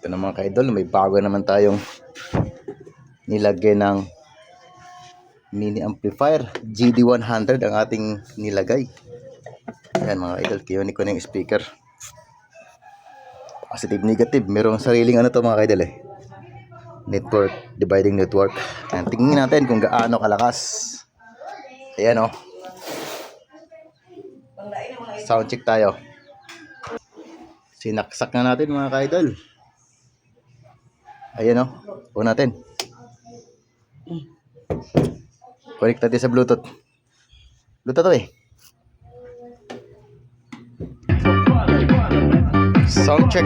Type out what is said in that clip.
Ito na mga ka-idol, may bago naman tayong nilagay ng mini amplifier. GD100 ang ating nilagay. Ayan mga idol, kiyonik ko na yung speaker. Positive, negative. Merong sariling ano to mga ka-idol eh. Network, dividing network. Ayan, tingnan natin kung gaano kalakas. Ayan o. Sound check tayo. Sinaksak na natin mga ka-idol. Ayan o. O natin. Connect natin sa Bluetooth. Bluetooth to eh. Sound check.